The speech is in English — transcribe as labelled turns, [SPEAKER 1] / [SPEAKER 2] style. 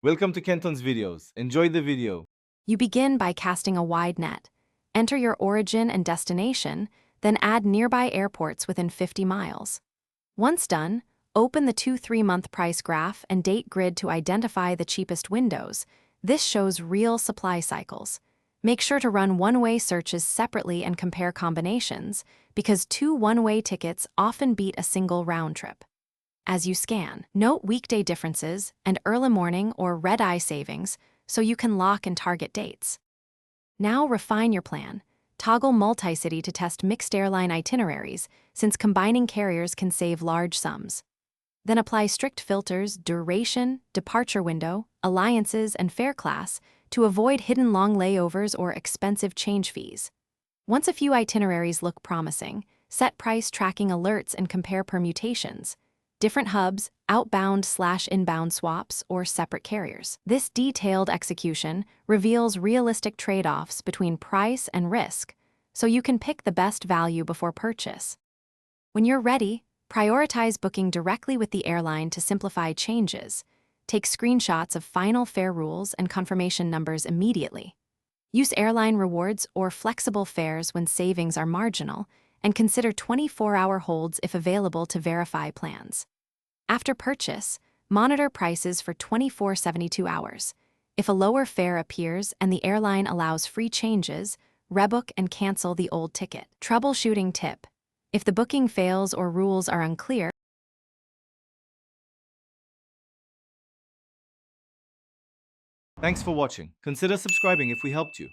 [SPEAKER 1] Welcome to Kenton's videos. Enjoy the video.
[SPEAKER 2] You begin by casting a wide net. Enter your origin and destination, then add nearby airports within 50 miles. Once done, open the 2-3-month price graph and date grid to identify the cheapest windows. This shows real supply cycles. Make sure to run one-way searches separately and compare combinations, because 2 one-way tickets often beat a single round trip. As you scan, note weekday differences and early morning or red-eye savings so you can lock and target dates. Now refine your plan. Toggle multi-city to test mixed airline itineraries, since combining carriers can save large sums. Then apply strict filters, duration, departure window, alliances, and fare class to avoid hidden long layovers or expensive change fees. Once a few itineraries look promising, set price tracking alerts and compare permutations, different hubs, outbound/inbound swaps, or separate carriers. This detailed execution reveals realistic trade-offs between price and risk, so you can pick the best value before purchase. When you're ready, prioritize booking directly with the airline to simplify changes. Take screenshots of final fare rules and confirmation numbers immediately. Use airline rewards or flexible fares when savings are marginal, and consider 24-hour holds if available to verify plans. After purchase, monitor prices for 24-72 hours. If a lower fare appears and the airline allows free changes, rebook and cancel the old ticket. Troubleshooting tip: if the booking fails or rules are unclear,
[SPEAKER 1] Thanks for watching. Consider subscribing if we helped you.